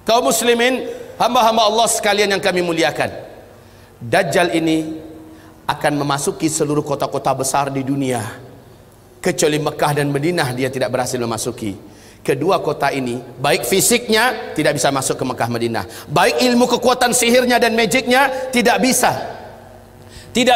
Kaum muslimin, hamba-hamba Allah sekalian yang kami muliakan, Dajjal ini akan memasuki seluruh kota-kota besar di dunia, kecuali Mekah dan Madinah dia tidak berhasil memasuki. Kedua kota ini, baik fisiknya tidak bisa masuk ke Mekah Madinah, baik ilmu kekuatan sihirnya dan magicnya tidak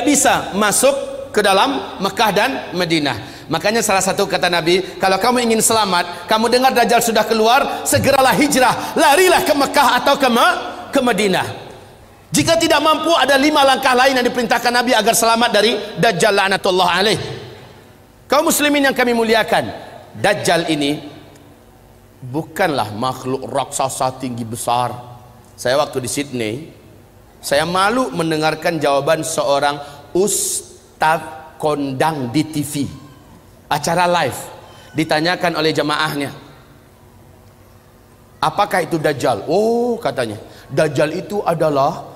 bisa masuk ke dalam Mekah dan Madinah. Makanya salah satu kata Nabi, kalau kamu ingin selamat, kamu dengar Dajjal sudah keluar, segeralah hijrah, larilah ke Mekah atau ke Madinah. Jika tidak mampu, ada 5 langkah lain yang diperintahkan Nabi agar selamat dari Dajjal la'natullah alaih. Kaum muslimin yang kami muliakan, Dajjal ini bukanlah makhluk raksasa tinggi besar. Saya waktu di Sydney, saya malu mendengarkan jawaban seorang ustaz kondang di TV, acara live, ditanyakan oleh jamaahnya, apakah itu Dajjal? Oh, katanya, Dajjal itu adalah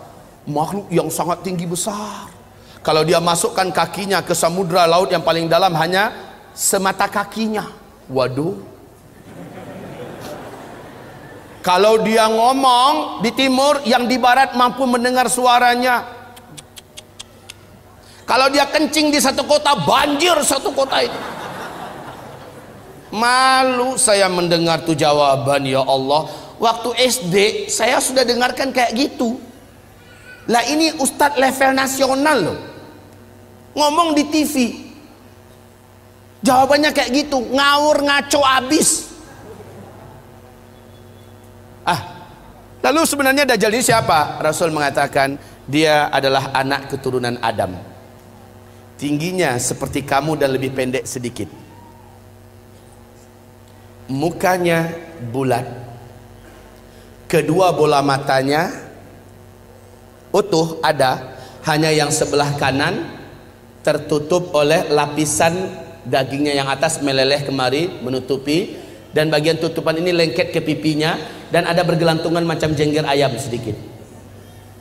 makhluk yang sangat tinggi besar. Kalau dia masukkan kakinya ke samudra laut yang paling dalam hanya semata kakinya. Waduh. Kalau dia ngomong di timur, yang di barat mampu mendengar suaranya. Kalau dia kencing di satu kota, banjir satu kota itu. Malu saya mendengar tuh jawaban, ya Allah. Waktu SD saya sudah dengarkan kayak gitu. Lah ini ustadz level nasional loh, ngomong di TV, jawabannya kayak gitu, ngawur ngaco abis. Lalu sebenarnya Dajjal ini siapa? Rasul mengatakan dia adalah anak keturunan Adam, tingginya seperti kamu dan lebih pendek sedikit, mukanya bulat, kedua bola matanya utuh ada, hanya yang sebelah kanan tertutup oleh lapisan dagingnya yang atas meleleh kemari menutupi, dan bagian tutupan ini lengket ke pipinya, dan ada bergelantungan macam jengger ayam sedikit,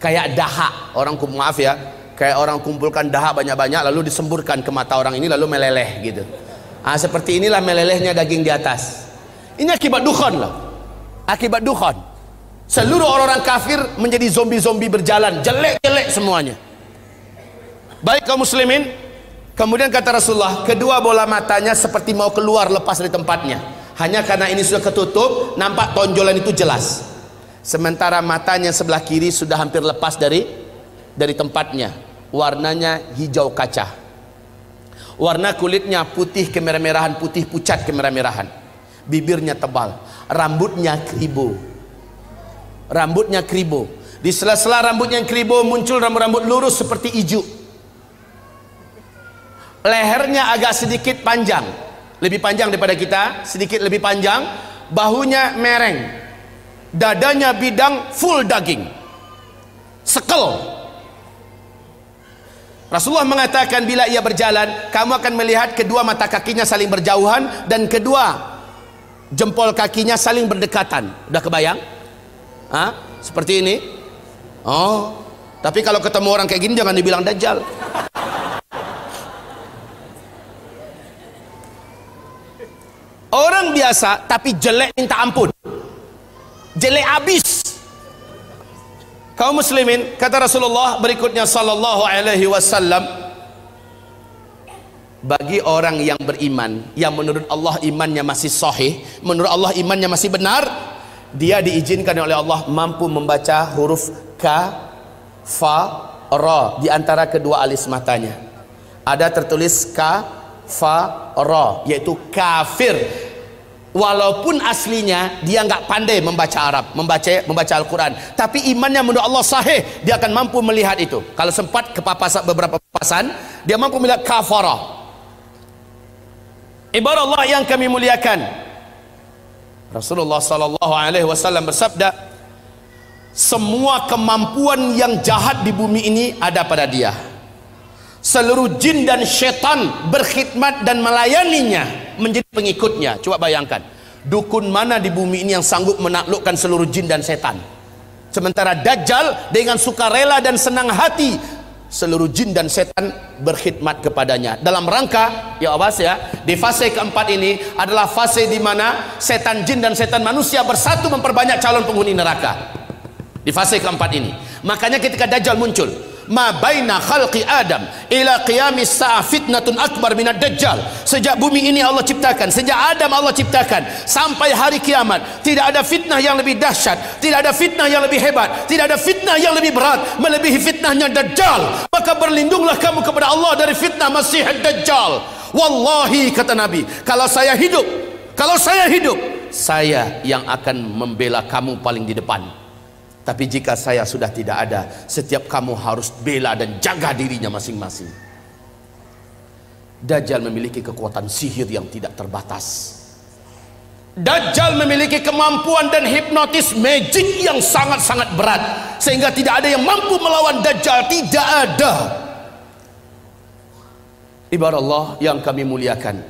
kayak dahak. Orang maaf ya, kayak orang kumpulkan dahak banyak-banyak lalu disemburkan ke mata orang ini lalu meleleh gitu. Seperti inilah melelehnya daging di atas. Ini akibat dukhon loh, akibat dukhon. Seluruh orang-orang kafir menjadi zombie-zombie berjalan, jelek-jelek semuanya. Baik kaum muslimin, kemudian kata Rasulullah, kedua bola matanya seperti mau keluar lepas dari tempatnya. Hanya karena ini sudah ketutup, nampak tonjolan itu jelas. Sementara matanya sebelah kiri sudah hampir lepas dari tempatnya. Warnanya hijau kaca. Warna kulitnya putih kemerah-merahan, putih pucat kemerah-merahan. Bibirnya tebal, rambutnya kribo. Rambutnya kribo. Di sela-sela rambutnya yang kribo muncul rambut-rambut lurus seperti ijuk. Lehernya agak sedikit panjang, lebih panjang daripada kita, sedikit lebih panjang. Bahunya mereng, dadanya bidang, full daging, sekel. Rasulullah mengatakan bila ia berjalan, kamu akan melihat kedua mata kakinya saling berjauhan dan kedua jempol kakinya saling berdekatan. Udah kebayang? Seperti ini. Oh, tapi kalau ketemu orang kayak gini jangan dibilang Dajjal. Orang biasa tapi jelek minta ampun, jelek abis. Kaum muslimin, kata Rasulullah berikutnya sallallahu alaihi wasallam, bagi orang yang beriman, yang menurut Allah imannya masih sahih, menurut Allah imannya masih benar, dia diizinkan oleh Allah mampu membaca huruf ka, fa, ra di antara kedua alis matanya. Ada tertulis ka, fa, ra, yaitu kafir. Walaupun aslinya dia nggak pandai membaca Arab, membaca Al-Quran, tapi imannya menurut Allah sahih, dia akan mampu melihat itu. Kalau sempat kepapasan beberapa papasan, dia mampu melihat kafara. Ibarat Allah yang kami muliakan, Rasulullah sallallahu alaihi wasallam bersabda, semua kemampuan yang jahat di bumi ini ada pada dia. Seluruh jin dan syaitan berkhidmat dan melayaninya, menjadi pengikutnya. Coba bayangkan, dukun mana di bumi ini yang sanggup menaklukkan seluruh jin dan setan? Sementara Dajjal dengan sukarela dan senang hati seluruh jin dan setan berkhidmat kepadanya. Dalam rangka, ya awas ya, di fase keempat ini adalah fase di mana setan jin dan setan manusia bersatu memperbanyak calon penghuni neraka. Di fase keempat ini, makanya ketika Dajjal muncul, ma baina khalqi Adam ila qiyamis sa'ah fitnatun akbar minad Dajjal. Sejak bumi ini Allah ciptakan, sejak Adam Allah ciptakan sampai hari kiamat, tidak ada fitnah yang lebih dahsyat, tidak ada fitnah yang lebih hebat, tidak ada fitnah yang lebih berat melebihi fitnahnya Dajjal. Maka berlindunglah kamu kepada Allah dari fitnah Masih Dajjal. Wallahi, kata Nabi, kalau saya hidup, saya yang akan membela kamu paling di depan. Tapi jika saya sudah tidak ada, setiap kamu harus bela dan jaga dirinya masing-masing. Dajjal memiliki kekuatan sihir yang tidak terbatas. Dajjal memiliki kemampuan dan hipnotis magic yang sangat-sangat berat, sehingga tidak ada yang mampu melawan Dajjal. Tidak ada. Ibarat Allah yang kami muliakan,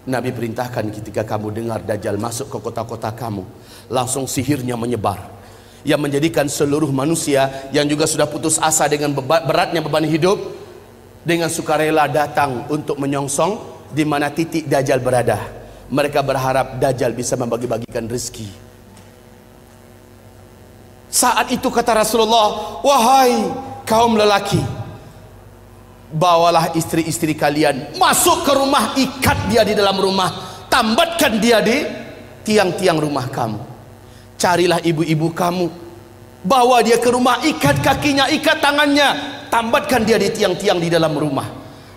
Nabi perintahkan ketika kamu dengar Dajjal masuk ke kota-kota kamu, langsung sihirnya menyebar, yang menjadikan seluruh manusia yang juga sudah putus asa dengan beratnya beban hidup, dengan sukarela datang untuk menyongsong di mana titik Dajjal berada. Mereka berharap Dajjal bisa membagi-bagikan rezeki. Saat itu kata Rasulullah, wahai kaum lelaki, bawalah istri-istri kalian masuk ke rumah, ikat dia di dalam rumah, tambatkan dia di tiang-tiang rumah kamu. Carilah ibu-ibu kamu, bawa dia ke rumah, ikat kakinya, ikat tangannya, tambatkan dia di tiang-tiang di dalam rumah.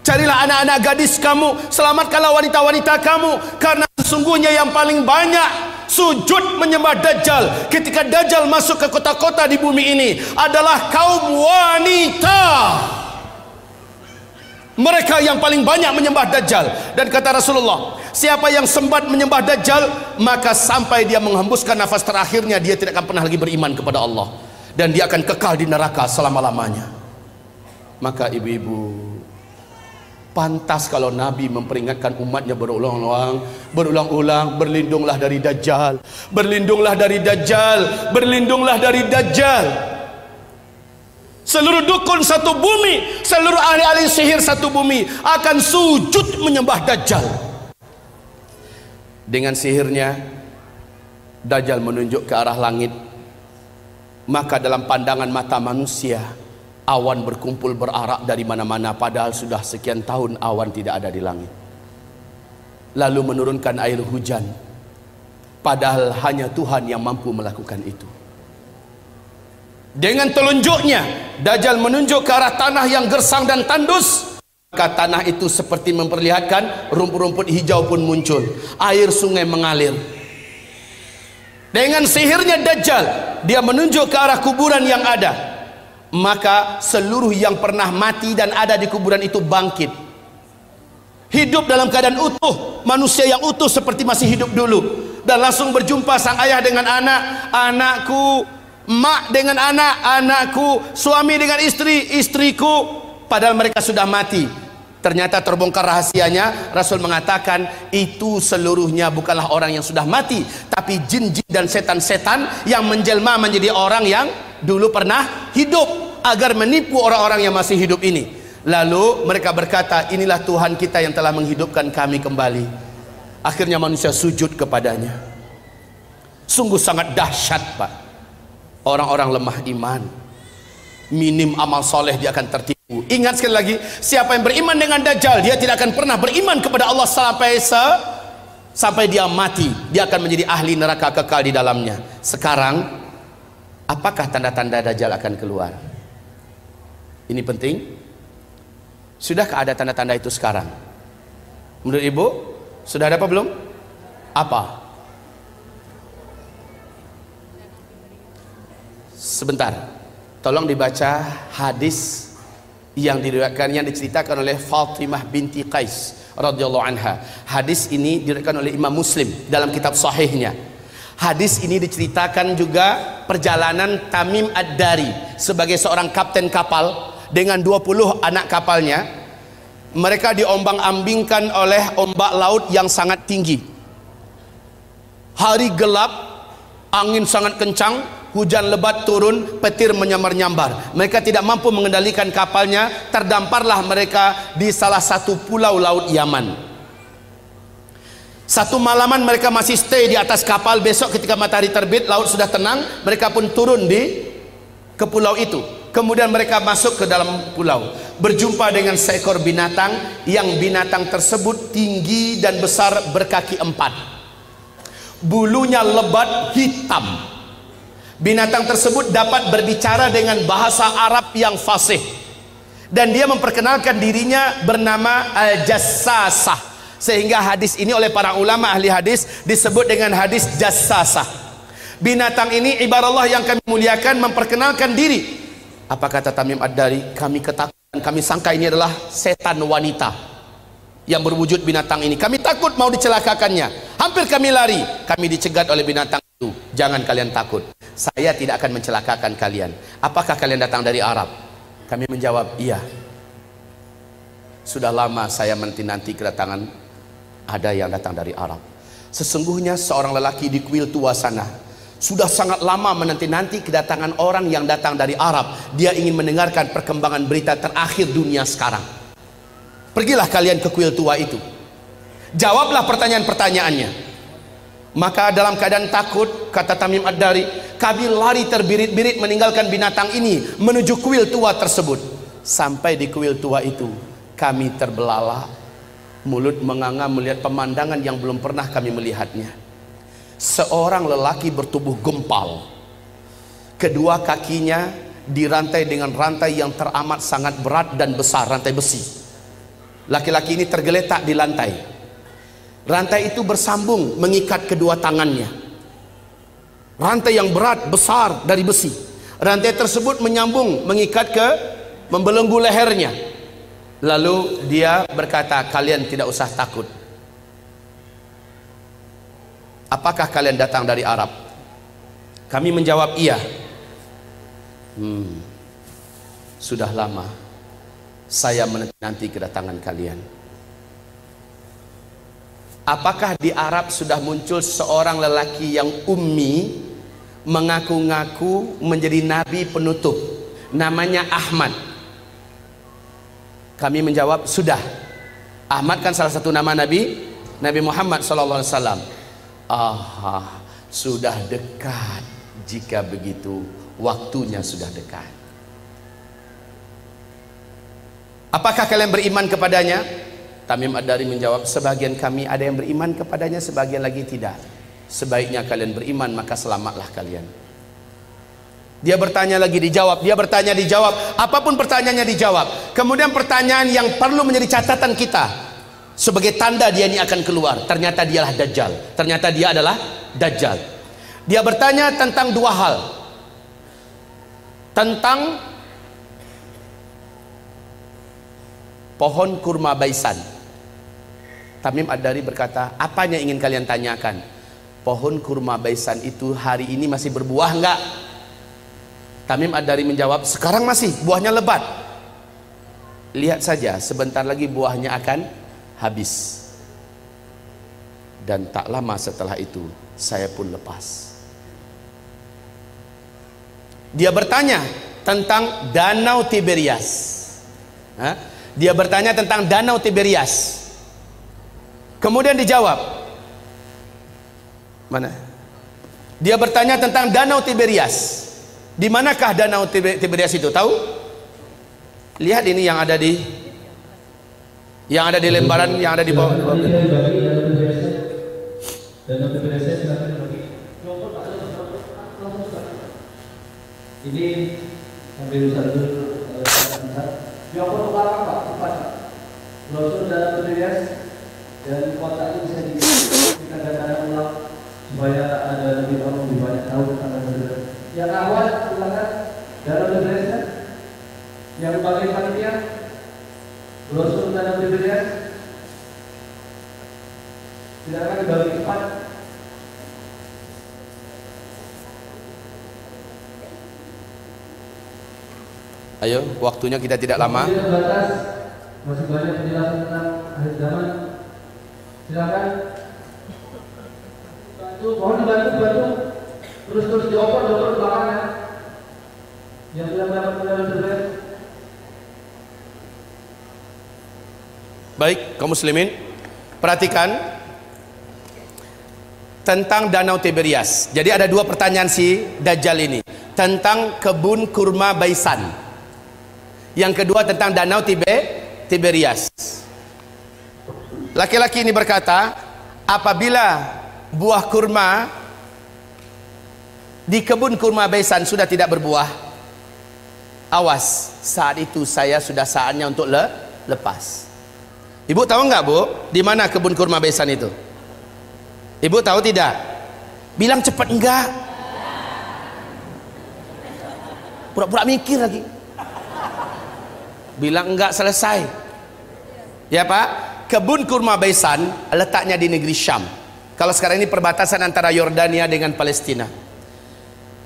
Carilah anak-anak gadis kamu, selamatkanlah wanita-wanita kamu, karena sesungguhnya yang paling banyak sujud menyembah Dajjal ketika Dajjal masuk ke kota-kota di bumi ini adalah kaum wanita. Mereka yang paling banyak menyembah Dajjal. Dan kata Rasulullah, siapa yang sempat menyembah Dajjal, maka sampai dia menghembuskan nafas terakhirnya, dia tidak akan pernah lagi beriman kepada Allah, dan dia akan kekal di neraka selama-lamanya. Maka ibu-ibu, pantas kalau Nabi memperingatkan umatnya berulang-ulang, berlindunglah dari Dajjal, berlindunglah dari Dajjal, berlindunglah dari Dajjal. Seluruh dukun satu bumi, seluruh ahli-ahli sihir satu bumi akan sujud menyembah Dajjal. Dengan sihirnya Dajjal menunjuk ke arah langit, maka dalam pandangan mata manusia awan berkumpul berarak dari mana-mana, padahal sudah sekian tahun awan tidak ada di langit. Lalu menurunkan air hujan, padahal hanya Tuhan yang mampu melakukan itu. Dengan telunjuknya Dajjal menunjuk ke arah tanah yang gersang dan tandus, maka tanah itu seperti memperlihatkan rumput-rumput hijau pun muncul, air sungai mengalir. Dengan sihirnya Dajjal, dia menunjuk ke arah kuburan yang ada, maka seluruh yang pernah mati dan ada di kuburan itu bangkit, hidup dalam keadaan utuh, manusia yang utuh seperti masih hidup dulu, dan langsung berjumpa sang ayah dengan anak, anakku, mak dengan anak, anakku, suami dengan istri, istriku, padahal mereka sudah mati. Ternyata terbongkar rahasianya. Rasul mengatakan itu seluruhnya bukanlah orang yang sudah mati, tapi jin-jin dan setan-setan yang menjelma menjadi orang yang dulu pernah hidup, agar menipu orang-orang yang masih hidup ini. Lalu mereka berkata, inilah Tuhan kita yang telah menghidupkan kami kembali. Akhirnya manusia sujud kepadanya. Sungguh sangat dahsyat, Pak. Orang-orang lemah iman, minim amal soleh, dia akan tertipu. Ingat sekali lagi, siapa yang beriman dengan Dajjal, dia tidak akan pernah beriman kepada Allah sampai dia mati. Dia akan menjadi ahli neraka kekal di dalamnya. Sekarang, apakah tanda-tanda Dajjal akan keluar? Ini penting. Sudahkah ada tanda-tanda itu sekarang? Menurut ibu, sudah ada apa belum? Apa? Sebentar, tolong dibaca hadis yang diriwayatkan, yang diceritakan oleh Fatimah binti Qais radhiyallahu anha. Hadis ini diriwayatkan oleh Imam Muslim dalam kitab sahihnya. Hadis ini diceritakan juga perjalanan Tamim Ad-Dari sebagai seorang kapten kapal dengan 20 anak kapalnya. Mereka diombang-ambingkan oleh ombak laut yang sangat tinggi. Hari gelap, angin sangat kencang, hujan lebat turun, petir menyambar-nyambar. Mereka tidak mampu mengendalikan kapalnya, terdamparlah mereka di salah satu pulau laut Yaman. Satu malaman mereka masih stay di atas kapal. Besok ketika matahari terbit, laut sudah tenang, mereka pun turun ke pulau itu. Kemudian mereka masuk ke dalam pulau, berjumpa dengan seekor binatang, yang binatang tersebut tinggi dan besar, berkaki 4, bulunya lebat hitam. Binatang tersebut dapat berbicara dengan bahasa Arab yang fasih, dan dia memperkenalkan dirinya bernama Al-Jassasah, sehingga hadis ini oleh para ulama ahli hadis disebut dengan hadis Jassasah. Binatang ini, ibarat yang kami muliakan, memperkenalkan diri. Apa kata Tamim Ad-Dari? Kami ketakutan, kami sangka ini adalah setan wanita yang berwujud binatang ini. Kami takut mau dicelakakannya, hampir kami lari. Kami dicegat oleh binatang itu. Jangan kalian takut, saya tidak akan mencelakakan kalian. Apakah kalian datang dari Arab? Kami menjawab, iya. Sudah lama saya menanti kedatangan ada yang datang dari Arab. Sesungguhnya seorang lelaki di kuil tua sana sudah sangat lama menanti-nanti kedatangan orang yang datang dari Arab. Dia ingin mendengarkan perkembangan berita terakhir dunia sekarang. Pergilah kalian ke kuil tua itu, jawablah pertanyaan-pertanyaannya. Maka dalam keadaan takut, kata Tamim Ad-Dari, kami lari terbirit-birit meninggalkan binatang ini menuju kuil tua tersebut. Sampai di kuil tua itu, kami terbelalak, mulut menganga melihat pemandangan yang belum pernah kami melihatnya. Seorang lelaki bertubuh gempal, kedua kakinya dirantai dengan rantai yang teramat sangat berat dan besar, rantai besi. Laki-laki ini tergeletak di lantai. Rantai itu bersambung mengikat kedua tangannya. Rantai yang berat, besar, dari besi. Rantai tersebut menyambung mengikat membelenggu lehernya. Lalu dia berkata, kalian tidak usah takut. Apakah kalian datang dari Arab? Kami menjawab, iya. Sudah lama saya menanti kedatangan kalian. Apakah di Arab sudah muncul seorang lelaki yang ummi, mengaku-ngaku menjadi nabi penutup, namanya Ahmad? Kami menjawab, sudah. Ahmad kan salah satu nama Nabi Muhammad SAW. Sudah dekat. Jika begitu, waktunya sudah dekat. Apakah kalian beriman kepadanya? Tamim Ad-Dari menjawab, sebagian kami ada yang beriman kepadanya, sebagian lagi tidak. Sebaiknya kalian beriman, maka selamatlah kalian. Dia bertanya lagi, dijawab. Dia bertanya, dijawab. Apapun pertanyaannya dijawab. Kemudian pertanyaan yang perlu menjadi catatan kita, sebagai tanda dia ini akan keluar, ternyata dialah Dajjal. Ternyata dia adalah Dajjal. Dia bertanya tentang dua hal. Tentang pohon kurma baisan. Tamim Ad-Dari berkata, apa yang ingin kalian tanyakan? Pohon kurma baisan itu hari ini masih berbuah enggak? Tamim Ad-Dari menjawab, sekarang masih, buahnya lebat. Lihat saja, sebentar lagi buahnya akan habis. Dan tak lama setelah itu, saya pun lepas. Dia bertanya tentang Danau Tiberias. Dia bertanya tentang Danau Tiberias. Kemudian dijawab, mana? Dia bertanya tentang Danau Tiberias. Di manakah Danau Tiberias itu? Tahu? Lihat ini yang ada di lembaran yang ada di bawah. Danau Tiberias ini ambil satu Joko Utara Pak, cepat. Brosur Danau Tiberias dan kotak ini bisa dikatakan ulang supaya ada lebih orang lebih banyak tahu tentang Danau Tiberias. Yang awal silakan Danau Tiberias, yang paling panitia brosur Danau Tiberias silakan dibagi cepat. Ayo, waktunya kita tidak lama. Masih banyak penjelasan tentang akhir zaman. Silakan. Bantu, mohon dibantu. Terus dioper belakangnya. Yang sudah mendapat. Baik, kaum muslimin, perhatikan tentang Danau Tiberias. Jadi ada dua pertanyaan si Dajjal ini tentang kebun kurma Baisan. Yang kedua tentang Danau Tiberias. Laki-laki ini berkata, apabila buah kurma di kebun kurma Baisan sudah tidak berbuah, awas, saat itu saya sudah saatnya untuk lepas. Ibu tahu nggak, Bu, di mana kebun kurma Baisan itu? Ibu tahu tidak? Bilang cepat enggak. Pura-pura mikir lagi. Bilang enggak selesai. Ya, Pak, kebun kurma Baisan letaknya di negeri Syam. Kalau sekarang ini perbatasan antara Yordania dengan Palestina.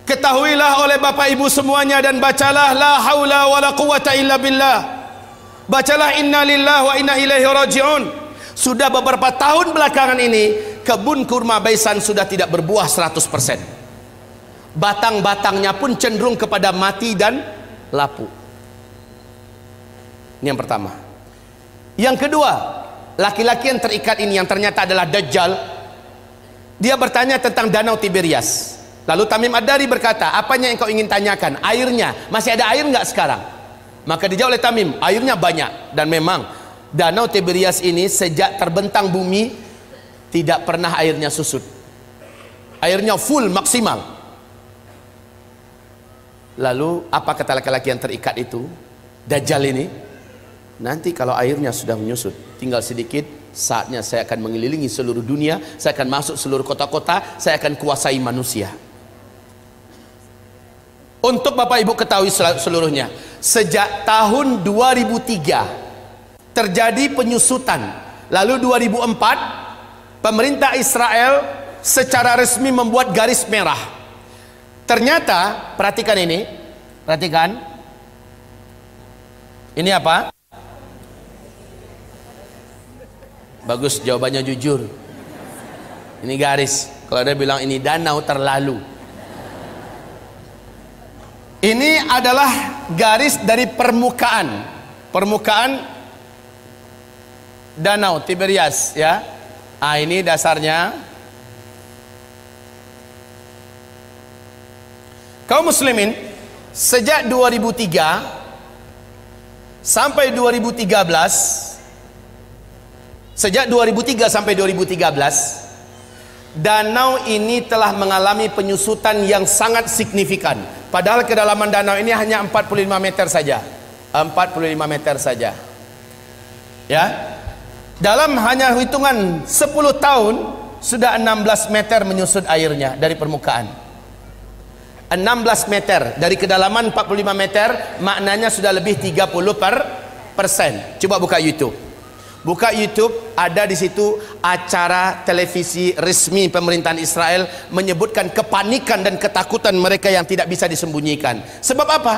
Ketahuilah oleh Bapak Ibu semuanya dan bacalah la haula wala quwata illa billah. Bacalah inna lillahi wa inna ilaihi raji'un. Sudah beberapa tahun belakangan ini kebun kurma Baisan sudah tidak berbuah 100%. Batang-batangnya pun cenderung kepada mati dan lapuk. Ini yang pertama. Yang kedua, laki-laki yang terikat ini yang ternyata adalah Dajjal. Dia bertanya tentang Danau Tiberias. Lalu Tamim Ad-Dari berkata, apanya yang kau ingin tanyakan? Airnya, masih ada air nggak sekarang? Maka dijawab oleh Tamim, airnya banyak. Dan memang Danau Tiberias ini sejak terbentang bumi tidak pernah airnya susut. Airnya full maksimal. Lalu apa kata laki-laki yang terikat itu? Dajjal ini, nanti kalau airnya sudah menyusut, tinggal sedikit, saatnya saya akan mengelilingi seluruh dunia, saya akan masuk seluruh kota-kota, saya akan kuasai manusia. Untuk Bapak Ibu ketahui seluruhnya, sejak tahun 2003 terjadi penyusutan. Lalu 2004 pemerintah Israel secara resmi membuat garis merah. Ternyata, perhatikan ini, perhatikan. Ini apa? Bagus, jawabannya jujur. Ini garis. Kalau dia bilang ini danau, terlalu. Ini adalah garis dari permukaan Danau Tiberias, ya. Ah, ini dasarnya. Kaum muslimin, sejak 2003 sampai 2013, sejak 2003 sampai 2013, danau ini telah mengalami penyusutan yang sangat signifikan. Padahal kedalaman danau ini hanya 45 meter saja. 45 meter saja. Ya. Dalam hanya hitungan 10 tahun sudah 16 meter menyusut airnya dari permukaan. 16 meter dari kedalaman 45 meter, maknanya sudah lebih 30%. Coba buka YouTube. Buka YouTube, ada di situ acara televisi resmi pemerintahan Israel menyebutkan kepanikan dan ketakutan mereka yang tidak bisa disembunyikan. Sebab apa?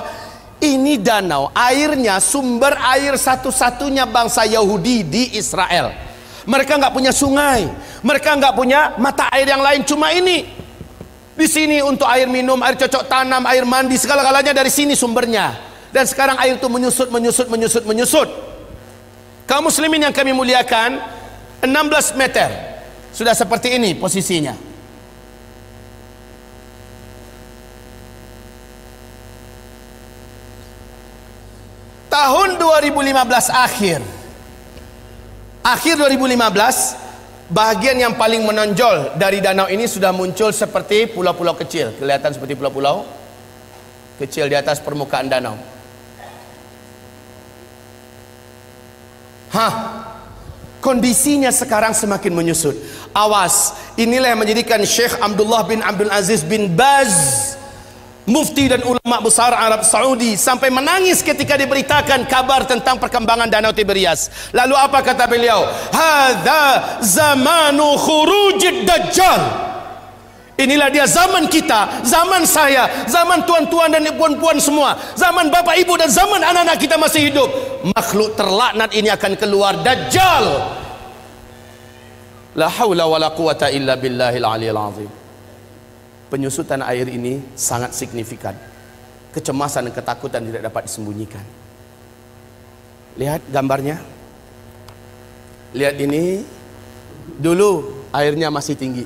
Ini danau, airnya sumber air satu-satunya bangsa Yahudi di Israel. Mereka nggak punya sungai, mereka nggak punya mata air yang lain, cuma ini. Di sini untuk air minum, air cocok tanam, air mandi, segala-galanya dari sini sumbernya. Dan sekarang air itu menyusut. Kaum muslimin yang kami muliakan, 16 meter sudah seperti ini posisinya. Tahun 2015 akhir 2015, bahagian yang paling menonjol dari danau ini sudah muncul seperti pulau-pulau kecil. Kelihatan seperti pulau-pulau kecil di atas permukaan danau. Kondisinya sekarang semakin menyusut. Awas, inilah yang menjadikan Syekh Abdullah bin Abdul Aziz bin Baz, mufti dan ulama besar Arab Saudi, sampai menangis ketika diberitakan kabar tentang perkembangan Danau Tiberias. Lalu apa kata beliau? Hadza zamanu khurujid dajjal. Inilah dia zaman kita, zaman saya, zaman tuan-tuan dan puan-puan semua, zaman bapak ibu dan zaman anak-anak kita masih hidup. Makhluk terlaknat ini akan keluar, Dajjal. La haula wala quwata illa billahil aliyil azim. penyusutan air ini sangat signifikan. Kecemasan dan ketakutan tidak dapat disembunyikan. Lihat gambarnya. Lihat ini. Dulu airnya masih tinggi.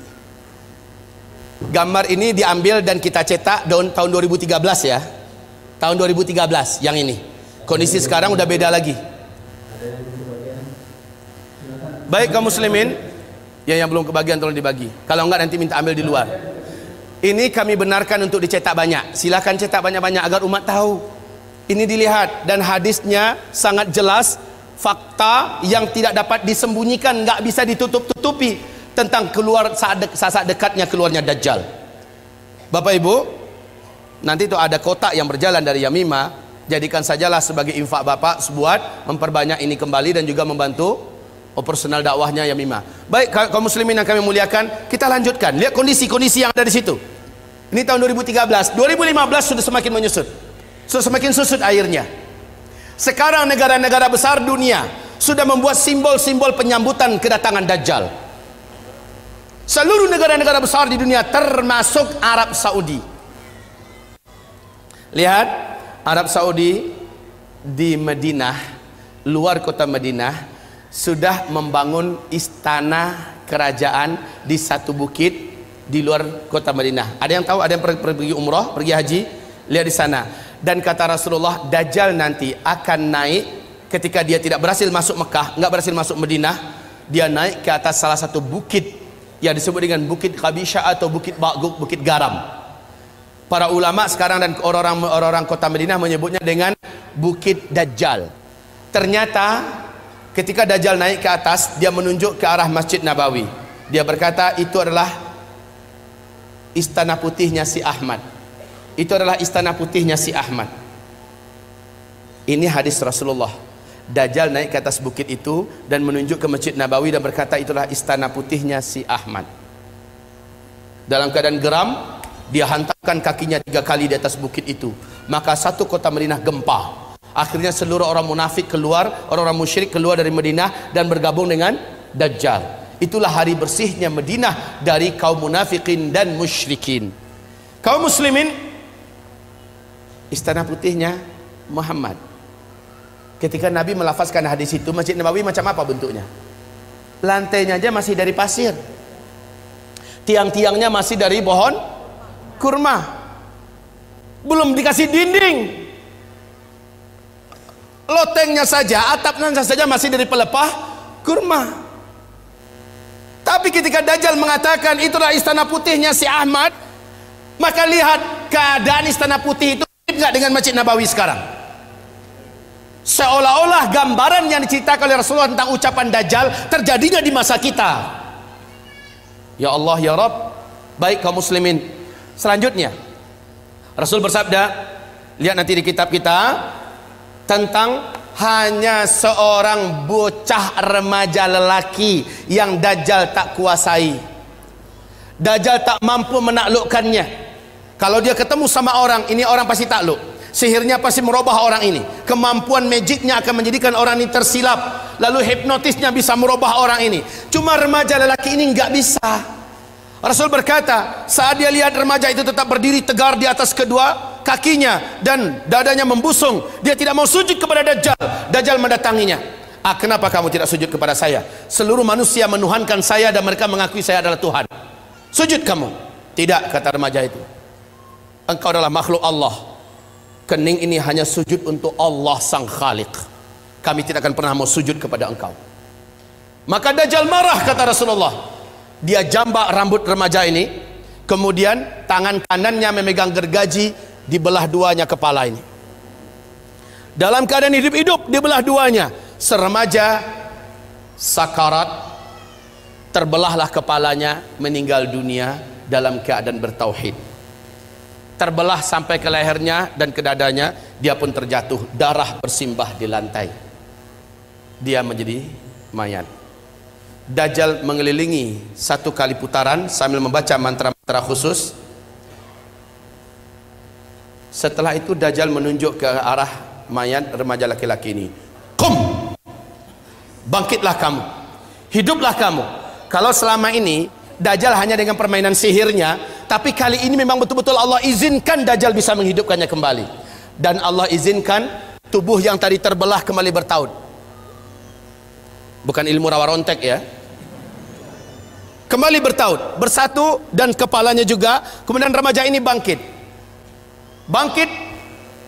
Gambar ini diambil dan kita cetak tahun 2013 ya. Tahun 2013 yang ini. Kondisi sekarang udah beda lagi. Baik kaum muslimin, yang belum kebagian tolong dibagi. Kalau enggak nanti minta ambil di luar. Ini kami benarkan untuk dicetak banyak. Silakan cetak banyak-banyak agar umat tahu. Ini dilihat dan hadisnya sangat jelas, fakta yang tidak dapat disembunyikan, nggak bisa ditutup-tutupi tentang keluar saat dekatnya keluarnya Dajjal. Bapak Ibu, nanti itu ada kotak yang berjalan dari Yamimah, jadikan sajalah sebagai infak Bapak buat memperbanyak ini kembali dan juga membantu operasional dakwahnya Yamimah. Baik kaum muslimin yang kami muliakan, kita lanjutkan. Lihat kondisi-kondisi yang ada di situ. Ini tahun 2013, 2015 sudah semakin menyusut. Sudah semakin susut airnya. Sekarang negara-negara besar dunia sudah membuat simbol-simbol penyambutan kedatangan Dajjal. Seluruh negara-negara besar di dunia termasuk Arab Saudi. Lihat, Arab Saudi di Madinah, luar kota Madinah, sudah membangun istana kerajaan di satu bukit di luar kota Madinah. Ada yang tahu? Ada yang pergi umrah, pergi haji? Lihat di sana. Dan kata Rasulullah, Dajjal nanti akan naik ketika dia tidak berhasil masuk Mekah, nggak berhasil masuk Madinah, dia naik ke atas salah satu bukit yang disebut dengan Bukit Khabisha atau Bukit Ba'guk, Bukit Garam. Para ulama sekarang dan orang-orang kota Madinah menyebutnya dengan Bukit Dajjal. Ternyata ketika Dajjal naik ke atas, dia menunjuk ke arah Masjid Nabawi. Dia berkata, itu adalah istana putihnya si Ahmad. Itu adalah istana putihnya si Ahmad. Ini hadis Rasulullah. Dajjal naik ke atas bukit itu dan menunjuk ke Masjid Nabawi dan berkata, itulah istana putihnya si Ahmad. Dalam keadaan geram, dia hantarkan kakinya 3 kali di atas bukit itu. Maka satu kota Madinah gempa. Akhirnya seluruh orang munafik keluar, orang-orang musyrik keluar dari Madinah dan bergabung dengan Dajjal. Itulah hari bersihnya Madinah dari kaum munafikin dan musyrikin. Kaum muslimin, istana putihnya Muhammad. Ketika Nabi melafazkan hadis itu, Masjid Nabawi macam apa bentuknya? Lantainya aja masih dari pasir, tiang-tiangnya masih dari pohon kurma, belum dikasih dinding, lotengnya saja, atapnya saja masih dari pelepah kurma. Tapi ketika Dajjal mengatakan itulah istana putihnya si Ahmad, maka lihat keadaan istana putih itu enggak dengan Masjid Nabawi sekarang. Seolah-olah gambaran yang diceritakan oleh Rasulullah tentang ucapan Dajjal terjadinya di masa kita. Ya Allah ya Rabb. Baik kaum muslimin, selanjutnya Rasul bersabda, lihat nanti di kitab kita, tentang hanya seorang bocah remaja lelaki yang Dajjal tak kuasai. Dajjal tak mampu menaklukkannya. Kalau dia ketemu sama orang, ini orang pasti takluk. Sihirnya pasti merubah orang ini. Kemampuan magicnya akan menjadikan orang ini tersilap. Lalu hipnotisnya bisa merubah orang ini. Cuma remaja lelaki ini nggak bisa. Rasul berkata, saat dia lihat remaja itu tetap berdiri tegar di atas kedua kakinya dan dadanya membusung, dia tidak mau sujud kepada Dajjal. Dajjal mendatanginya. Kenapa kamu tidak sujud kepada saya? Seluruh manusia menuhankan saya dan mereka mengakui saya adalah Tuhan. Sujud kamu. Tidak, kata remaja itu. Engkau adalah makhluk Allah. Kening ini hanya sujud untuk Allah sang Khaliq. Kami tidak akan pernah mau sujud kepada engkau. Maka Dajjal marah, kata Rasulullah. Dia jambak rambut remaja ini, kemudian tangan kanannya memegang gergaji, dibelah duanya kepala ini. Dalam keadaan hidup-hidup dibelah duanya. Seremaja sakarat, terbelahlah kepalanya, meninggal dunia dalam keadaan bertauhid. Terbelah sampai ke lehernya dan ke dadanya, dia pun terjatuh, darah bersimbah di lantai. Dia menjadi mayat. Dajjal mengelilingi 1 kali putaran sambil membaca mantra-mantra khusus. Setelah itu Dajjal menunjuk ke arah mayat remaja laki-laki ini. Qum, bangkitlah kamu, hiduplah kamu. Kalau selama ini Dajjal hanya dengan permainan sihirnya Tapi kali ini memang betul-betul Allah izinkan Dajjal bisa menghidupkannya kembali. Dan Allah izinkan tubuh yang tadi terbelah kembali bertaut. Bukan ilmu rawa rontek ya. Kembali bertaut, bersatu, dan kepalanya juga. Kemudian remaja ini bangkit. Bangkit,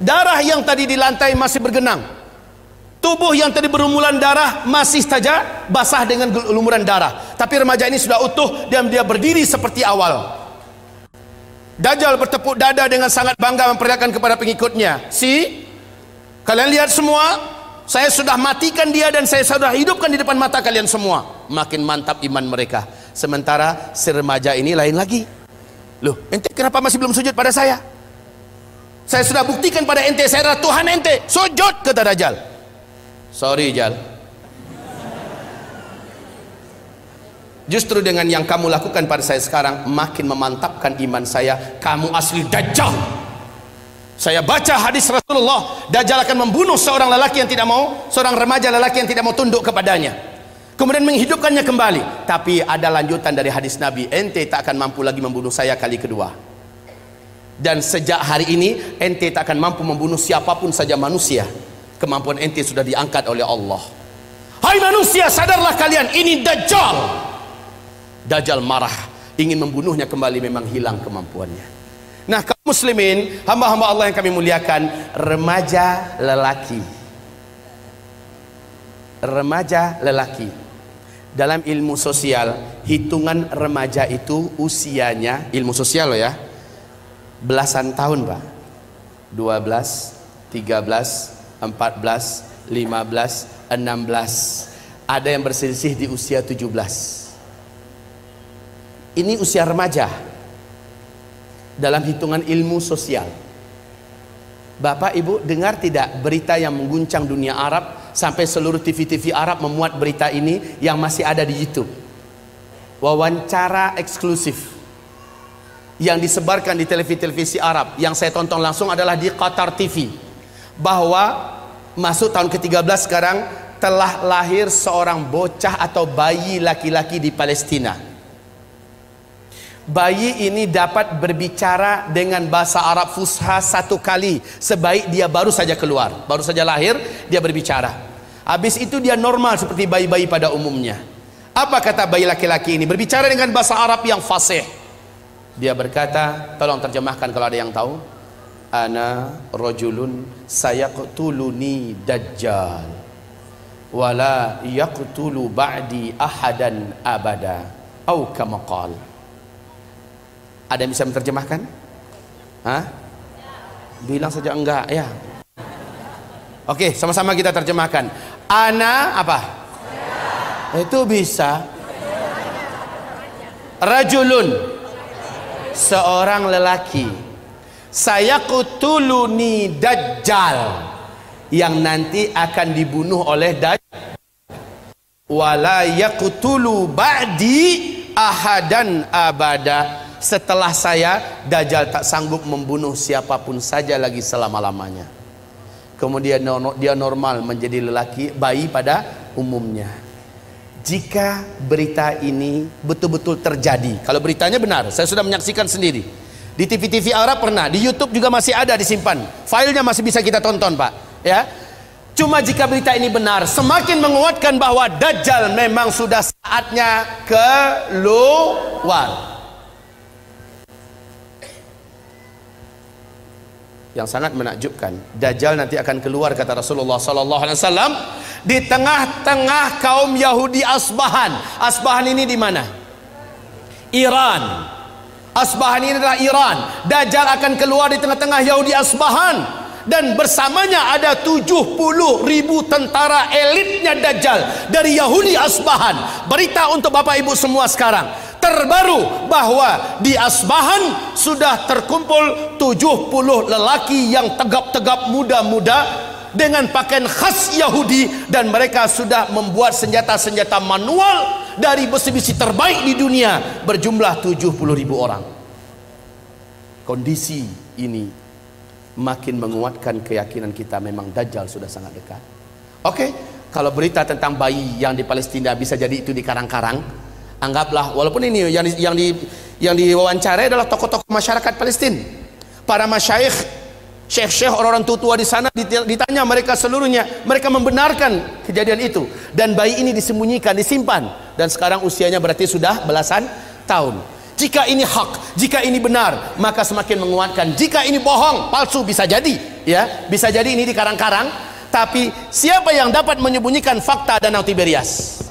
darah yang tadi di lantai masih bergenang. Tubuh yang tadi berlumuran darah masih saja basah dengan lumuran darah. Tapi remaja ini sudah utuh dan dia berdiri seperti awal. Dajjal bertepuk dada dengan sangat bangga memperlihatkan kepada pengikutnya, kalian lihat semua, saya sudah matikan dia dan saya sudah hidupkan di depan mata kalian semua. Makin mantap iman mereka. Sementara si remaja ini lain lagi. Loh, ente kenapa masih belum sujud pada saya? Saya sudah buktikan pada ente, saya adalah Tuhan ente. Sujud, kata Dajjal. Sorry Jal, justru dengan yang kamu lakukan pada saya sekarang makin memantapkan iman saya. Kamu asli Dajjal. Saya baca hadis Rasulullah, Dajjal akan membunuh seorang lelaki yang tidak mau, seorang remaja lelaki yang tidak mau tunduk kepadanya, kemudian menghidupkannya kembali. Tapi ada lanjutan dari hadis Nabi, ente tak akan mampu lagi membunuh saya kali kedua. Dan sejak hari ini ente tak akan mampu membunuh siapapun saja manusia. Kemampuan ente sudah diangkat oleh Allah. Hai manusia, sadarlah kalian, ini Dajjal. Dajjal marah, ingin membunuhnya kembali, memang hilang kemampuannya. Nah, kaum muslimin, hamba-hamba Allah yang kami muliakan, remaja lelaki. Remaja lelaki. Dalam ilmu sosial, hitungan remaja itu usianya, ilmu sosial loh ya, belasan tahun Pak. 12, 13, 14, 15, 16. Ada yang berselisih di usia 17. Ini usia remaja dalam hitungan ilmu sosial. Bapak Ibu dengar tidak berita yang mengguncang dunia Arab, sampai seluruh TV-TV Arab memuat berita ini yang masih ada di YouTube. Wawancara eksklusif yang disebarkan di televisi Arab, yang saya tonton langsung adalah di Qatar TV. Bahwa masuk tahun ke-13 sekarang, telah lahir seorang bocah atau bayi laki-laki di Palestina. Bayi ini dapat berbicara dengan bahasa Arab Fusha 1 kali sebaik dia baru saja keluar, baru saja lahir dia berbicara. Habis itu dia normal seperti bayi-bayi pada umumnya. Apa kata bayi laki-laki ini? Berbicara dengan bahasa Arab yang fasih. Dia berkata, tolong terjemahkan kalau ada yang tahu. Ana rajulun sayaqtuluni Dajjal wala yaqtulu ba'di ahadan abada au kama qal. Ada yang bisa menerjemahkan? Hah? Bilang saja enggak ya. Oke, sama-sama kita terjemahkan. Ana apa? Itu bisa. Rajulun, seorang lelaki. Sayaqtuluni Dajjal, yang nanti akan dibunuh oleh Dajjal. Wala yaqtulu ba'di ahadan abada. Setelah saya, Dajjal tak sanggup membunuh siapapun saja lagi selama-lamanya. Kemudian dia normal menjadi lelaki, bayi pada umumnya. Jika berita ini betul-betul terjadi, kalau beritanya benar, saya sudah menyaksikan sendiri. Di TV-TV Arab pernah, di YouTube juga masih ada disimpan. Filenya masih bisa kita tonton, Pak. Ya. Cuma jika berita ini benar, semakin menguatkan bahwa Dajjal memang sudah saatnya keluar. Yang sangat menakjubkan, Dajjal nanti akan keluar, kata Rasulullah SAW, di tengah-tengah kaum Yahudi Asbahan. Asbahan ini di mana? Iran. Asbahan ini adalah Iran. Dajjal akan keluar di tengah-tengah Yahudi Asbahan, dan bersamanya ada 70.000 tentara elitnya Dajjal dari Yahudi Asbahan. Berita untuk Bapak Ibu semua sekarang terbaru bahwa di Asbahan sudah terkumpul 70 lelaki yang tegap-tegap muda-muda dengan pakaian khas Yahudi, dan mereka sudah membuat senjata-senjata manual dari besi-besi terbaik di dunia berjumlah 70.000 orang. Kondisi ini makin menguatkan keyakinan kita memang Dajjal sudah sangat dekat. Oke, kalau berita tentang bayi yang di Palestina bisa jadi itu di karang-karang, anggaplah walaupun ini Yang diwawancarai adalah tokoh-tokoh masyarakat Palestina, para masyayikh, syekh-syekh, orang-orang tua di sana. Ditanya mereka seluruhnya, mereka membenarkan kejadian itu. Dan bayi ini disembunyikan, disimpan, dan sekarang usianya berarti sudah belasan tahun. Jika ini hak, jika ini benar, maka semakin menguatkan. Jika ini bohong, palsu, bisa jadi, ya, bisa jadi ini dikarang-karang. Tapi siapa yang dapat menyembunyikan fakta Danau Tiberias?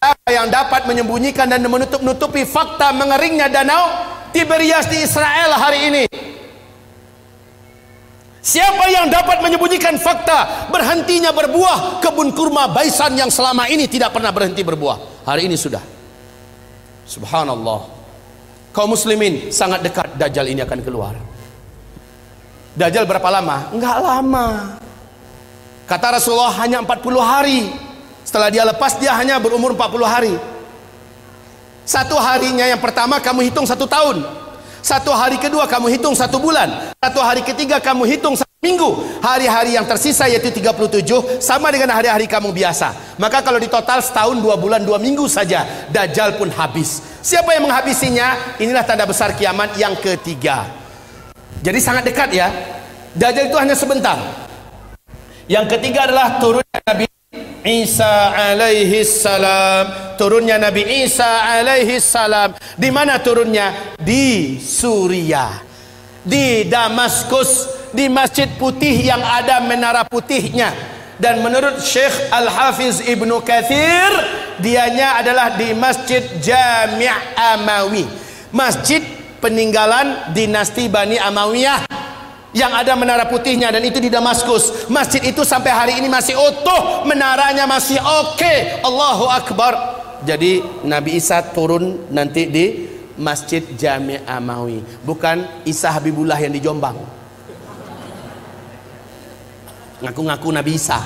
Siapa yang dapat menyembunyikan dan menutupi fakta mengeringnya Danau Tiberias di Israel hari ini? Siapa yang dapat menyembunyikan fakta berhentinya berbuah kebun kurma Baisan yang selama ini tidak pernah berhenti berbuah? Hari ini sudah. Subhanallah. Kaum muslimin, sangat dekat Dajjal ini akan keluar. Dajjal berapa lama? Enggak lama. Kata Rasulullah hanya 40 hari. Setelah dia lepas, dia hanya berumur 40 hari. Satu harinya yang pertama kamu hitung 1 tahun. Satu hari kedua kamu hitung 1 bulan. Satu hari ketiga kamu hitung 1 minggu. Hari-hari yang tersisa yaitu 37 sama dengan hari-hari kamu biasa. Maka kalau di total setahun 2 bulan 2 minggu saja, Dajjal pun habis. Siapa yang menghabisinya? Inilah tanda besar kiamat yang ketiga. Jadi sangat dekat, ya. Dajjal itu hanya sebentar. Yang ketiga adalah turunnya Nabi Isa alaihi salam. Turunnya Nabi Isa alaihi salam. Di mana turunnya? Di Suriah, di Damaskus, di Masjid Putih yang ada menara putihnya. Dan menurut Syekh Al-Hafiz Ibnu Katsir, dianya adalah di Masjid Jami' Amawi, masjid peninggalan dinasti Bani Amawiyah yang ada menara putihnya, dan itu di Damaskus. Masjid itu sampai hari ini masih utuh, menaranya masih oke. Allahu Akbar. Jadi Nabi Isa turun nanti di Masjid Jami' Amawi, bukan Isa Habibullah yang di Jombang. Ngaku-ngaku Nabi Isa.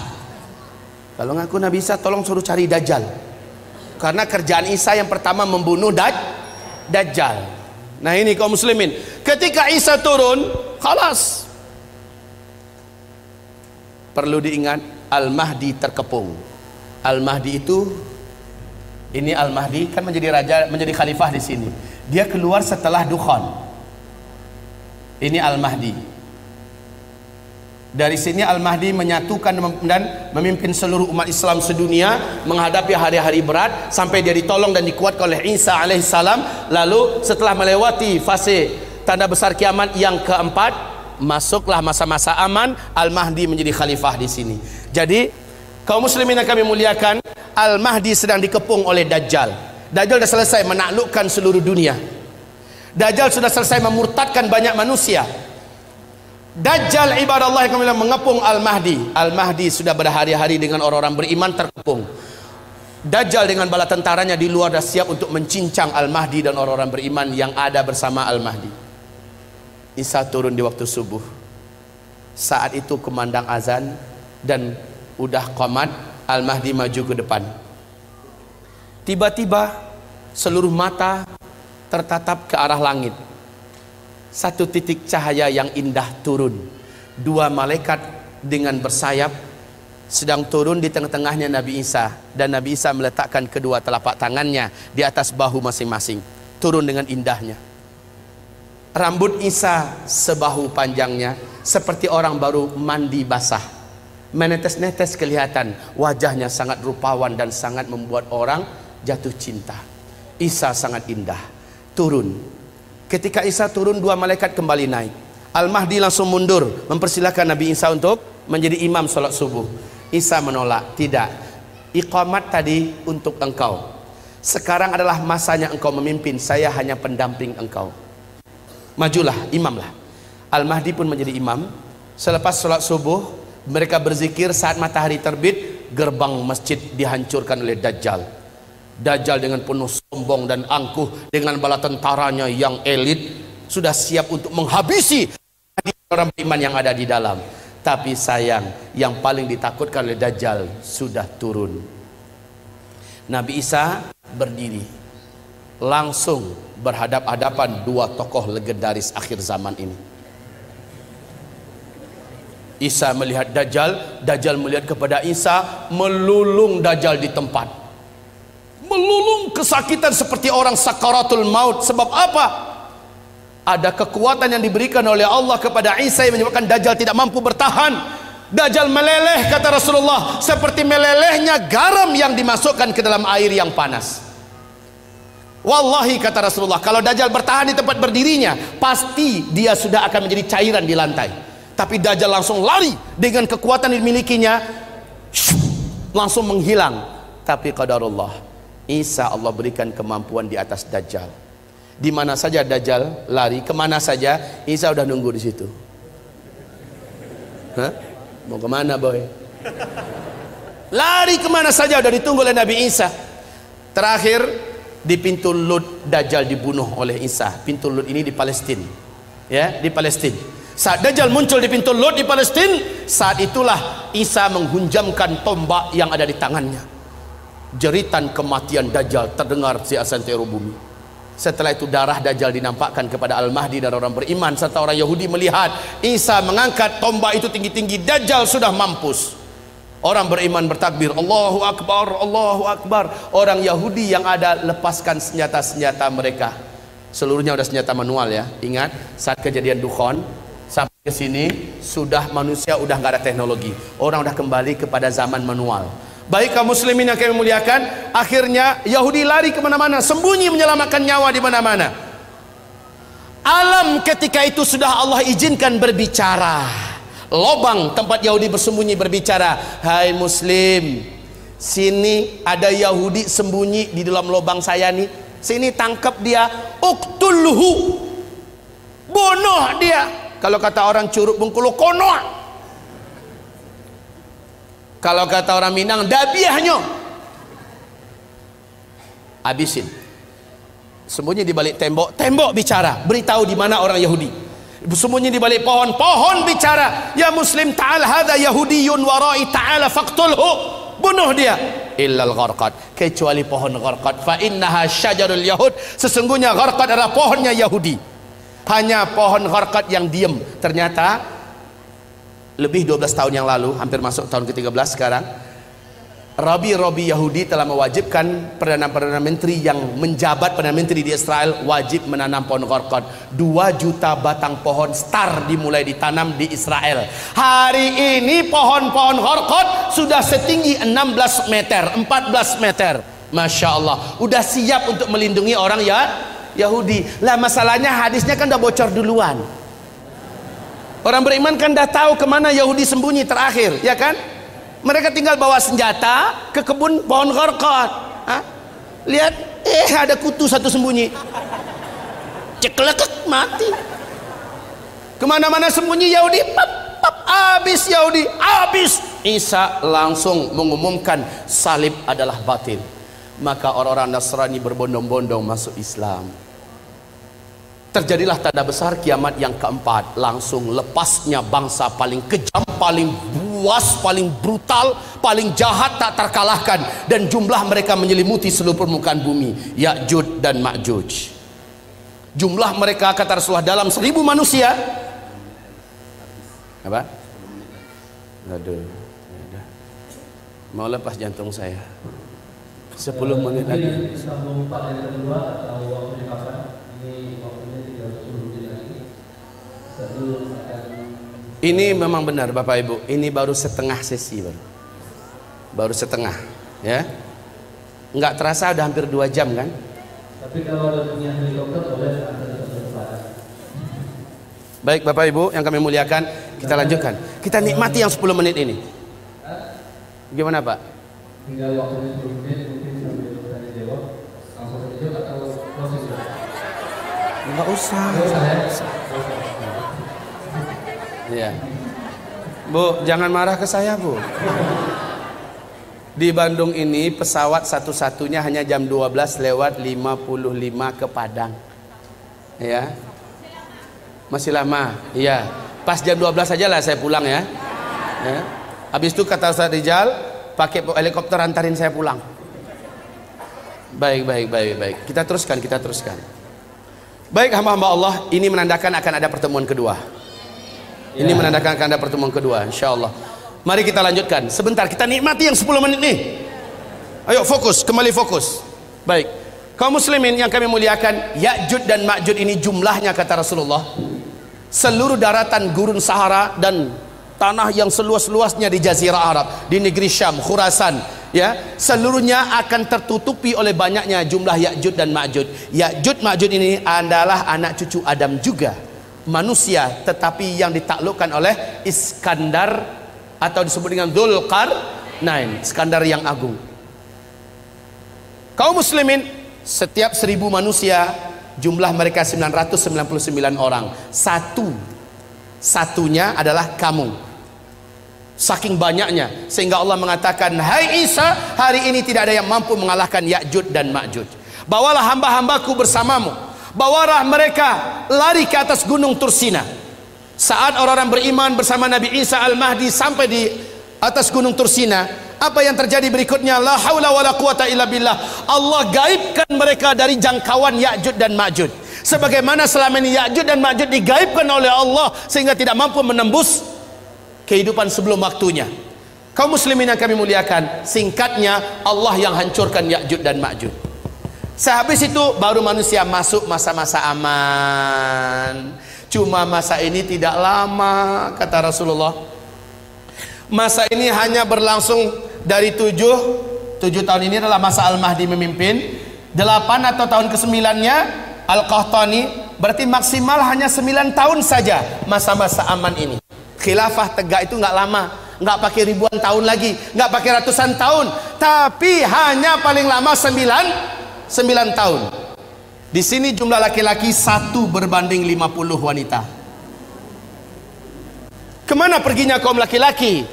Kalau ngaku Nabi Isa, tolong suruh cari Dajjal, karena kerjaan Isa yang pertama membunuh Dajjal. Nah ini kaum muslimin, ketika Isa turun, khalas. Perlu diingat, Al-Mahdi terkepung. Al-Mahdi itu, ini Al-Mahdi kan menjadi raja, menjadi khalifah di sini. Dia keluar setelah Dukhan. Ini Al-Mahdi. Dari sini Al-Mahdi menyatukan dan memimpin seluruh umat Islam sedunia menghadapi hari-hari berat sampai dia ditolong dan dikuatkan oleh Isa alaihissalam. Lalu setelah melewati fase tanda besar kiamat yang keempat, masuklah masa-masa aman. Al-Mahdi menjadi khalifah di sini. Jadi kaum muslimin yang kami muliakan, Al-Mahdi sedang dikepung oleh Dajjal. Dajjal sudah selesai menaklukkan seluruh dunia. Dajjal sudah selesai memurtadkan banyak manusia. Dajjal ibadallah yang kami mengepung Al-Mahdi. Al-Mahdi sudah berhari-hari dengan orang-orang beriman terkepung. Dajjal dengan bala tentaranya di luar dah siap untuk mencincang Al-Mahdi dan orang-orang beriman yang ada bersama Al-Mahdi. Isa turun di waktu subuh. Saat itu kumandang azan dan udah qamat. Al-Mahdi maju ke depan. Tiba-tiba seluruh mata tertatap ke arah langit. Satu titik cahaya yang indah turun. 2 malaikat dengan bersayap sedang turun di tengah-tengahnya Nabi Isa, dan Nabi Isa meletakkan kedua telapak tangannya di atas bahu masing-masing. Turun dengan indahnya. Rambut Isa sebahu panjangnya, seperti orang baru mandi basah. Menetes-netes kelihatan. Wajahnya sangat rupawan dan sangat membuat orang jatuh cinta. Isa sangat indah. Turun. Ketika Isa turun, 2 malaikat kembali naik. Al-Mahdi langsung mundur mempersilahkan Nabi Isa untuk menjadi imam sholat subuh. Isa menolak. Tidak, iqamat tadi untuk engkau, sekarang adalah masanya engkau memimpin, saya hanya pendamping engkau. Majulah, imamlah. Al-Mahdi pun menjadi imam. Selepas sholat subuh, mereka berzikir. Saat matahari terbit, gerbang masjid dihancurkan oleh Dajjal. Dajjal dengan penuh sombong dan angkuh, dengan bala tentaranya yang elit, sudah siap untuk menghabisi orang beriman yang ada di dalam. Tapi sayang, yang paling ditakutkan oleh Dajjal sudah turun. Nabi Isa berdiri, langsung berhadap-hadapan 2 tokoh legendaris akhir zaman ini. Isa melihat Dajjal, Dajjal melihat kepada Isa, melulung Dajjal di tempat. melulung kesakitan seperti orang sakaratul maut. Sebab apa? Ada kekuatan yang diberikan oleh Allah kepada Isa yang menyebabkan Dajjal tidak mampu bertahan. Dajjal meleleh, kata Rasulullah, seperti melelehnya garam yang dimasukkan ke dalam air yang panas. Wallahi, kata Rasulullah, kalau Dajjal bertahan di tempat berdirinya, pasti dia sudah akan menjadi cairan di lantai. Tapi Dajjal langsung lari dengan kekuatan yang dimilikinya, langsung menghilang. Tapi qadarullah, Isa Allah berikan kemampuan di atas Dajjal. Di mana saja Dajjal lari, kemana saja Isa udah nunggu di situ. Hah? Mau kemana boy? Lari kemana saja udah ditunggu oleh Nabi Isa. Terakhir di pintu Lud, Dajjal dibunuh oleh Isa. Pintu Lud ini di Palestina, ya, di Palestina. Saat Dajjal muncul di pintu Lud di Palestina, saat itulah Isa menghunjamkan tombak yang ada di tangannya. Jeritan kematian Dajjal terdengar di santero bumi. Setelah itu darah Dajjal dinampakkan kepada Al-Mahdi dan orang beriman serta orang Yahudi melihat Isa mengangkat tombak itu tinggi-tinggi. Dajjal sudah mampus. Orang beriman bertakbir, Allahu Akbar, Allahu Akbar. Orang Yahudi yang ada lepaskan senjata-senjata mereka. Seluruhnya udah senjata manual ya. Ingat saat kejadian Dukhon sampai ke sini sudah manusia udah nggak ada teknologi. Orang udah kembali kepada zaman manual. Baik kaum muslimin yang kami muliakan, akhirnya Yahudi lari kemana-mana, sembunyi menyelamatkan nyawa di mana-mana. Alam ketika itu sudah Allah izinkan berbicara. Lobang tempat Yahudi bersembunyi berbicara, hai muslim, sini ada Yahudi sembunyi di dalam lobang saya nih, sini tangkap dia, uktulhu, bunuh dia. Kalau kata orang Curug Bengkulu, konoh. Kalau kata orang Minang, dabiahnya, habisin. Sembunyi di balik tembok, tembok bicara, beritahu di mana orang Yahudi. Sembunyi di balik pohon, pohon bicara, ya muslim ta'al hadza yahudiyun warai ta'ala faqtulhu, bunuh dia. Illal gharqad, kecuali pohon gharqad, fa innaha syajarul yahud, sesungguhnya gharqad adalah pohonnya Yahudi. Hanya pohon gharqad yang diam. Ternyata lebih 12 tahun yang lalu, hampir masuk tahun ke-13 sekarang, Rabi Yahudi telah mewajibkan Perdana Menteri yang menjabat Perdana Menteri di Israel wajib menanam pohon gharqad. 2 juta batang pohon star dimulai ditanam di Israel. Hari ini pohon-pohon gharqad sudah setinggi 16 meter, 14 meter. Masya Allah, udah siap untuk melindungi orang ya Yahudi. Lah masalahnya hadisnya kan udah bocor duluan. Orang beriman kan dah tahu kemana Yahudi sembunyi terakhir, ya kan? Mereka tinggal bawa senjata ke kebun pohon gharqad. Lihat, ada kutu satu sembunyi. Ceklekek, mati. Kemana-mana sembunyi Yahudi, pap, pap, habis Yahudi, habis. Isa langsung mengumumkan salib adalah batil. Maka orang-orang Nasrani berbondong-bondong masuk Islam. Terjadilah tanda besar kiamat yang keempat. Langsung lepasnya bangsa paling kejam, paling buas, paling brutal, paling jahat tak terkalahkan, dan jumlah mereka menyelimuti seluruh permukaan bumi, Ya'juj dan Ma'juj. Jumlah mereka kata Rasulullah dalam 1000 manusia. Apa? Aduh, mau lepas jantung saya. 10 menit lagi. Sambung 4 yang kedua atau waktunya kapan? Ini waktunya 30 menit lagi. Ini memang benar Bapak Ibu, ini baru setengah sesi baru setengah, ya. Nggak terasa udah hampir 2 jam kan? Tapi kalau ada punya helikopter boleh antar ke tempat. Baik Bapak Ibu yang kami muliakan, kita lanjutkan. Kita nikmati yang 10 menit ini. Gimana Pak? Tinggal waktunya 10 menit, mungkin sambil tanya jawab, langsung tanya jawab atau proses? Nggak usah. Ya. Bu, jangan marah ke saya Bu. Di Bandung ini pesawat satu-satunya hanya jam 12 lewat 55 ke Padang. Ya. Masih lama. Iya. Pas jam 12 saja lah saya pulang ya. Ya. Habis itu kata Ustaz Rijal, pakai helikopter antarin saya pulang. Baik. Kita teruskan. Baik hamba-hamba Allah, ini menandakan akan ada pertemuan kedua. Ini menandakan akan ada pertemuan kedua, insyaallah. Mari kita lanjutkan. Sebentar, kita nikmati yang 10 menit nih. Ayo fokus, kembali fokus. Baik, kaum muslimin yang kami muliakan, Ya'juj dan Ma'juj ini jumlahnya kata Rasulullah, seluruh daratan gurun Sahara dan tanah yang seluas-luasnya di Jazirah Arab, di negeri Syam, Khurasan, ya, seluruhnya akan tertutupi oleh banyaknya jumlah Ya'juj dan Ma'juj. Ya'juj Ma'juj ini adalah anak cucu Adam juga, manusia, tetapi yang ditaklukkan oleh Iskandar atau disebut dengan Dzulqarnain, Iskandar yang agung. Kaum muslimin, setiap 1000 manusia jumlah mereka 999 orang. Satunya adalah kamu. Saking banyaknya sehingga Allah mengatakan, hai Isa, hari ini tidak ada yang mampu mengalahkan Ya'juj dan Ma'juj. Bawalah hamba-hambaku bersamamu, bawalah mereka lari ke atas gunung Tursina. Saat orang-orang beriman bersama Nabi Isa Al-Mahdi sampai di atas gunung Tursina, apa yang terjadi berikutnya? La haula wala quwata illa billah. Allah gaibkan mereka dari jangkauan Ya'juj dan Ma'juj, sebagaimana selama ini Ya'juj dan Ma'juj digaibkan oleh Allah sehingga tidak mampu menembus kehidupan sebelum waktunya. Kaum muslimin yang kami muliakan, singkatnya Allah yang hancurkan Ya'juj dan Ma'juj. Sehabis itu baru manusia masuk masa-masa aman. Cuma masa ini tidak lama kata Rasulullah. Masa ini hanya berlangsung dari 7 tahun. Ini adalah masa Al-Mahdi memimpin. 8 atau tahun ke-9-nya Al-Qahtani. Berarti maksimal hanya 9 tahun saja masa-masa aman ini. Khilafah tegak itu nggak lama, nggak pakai ribuan tahun lagi, nggak pakai ratusan tahun, tapi hanya paling lama 9 tahun. Di sini jumlah laki-laki 1 berbanding 50 wanita. Kemana perginya kaum laki-laki?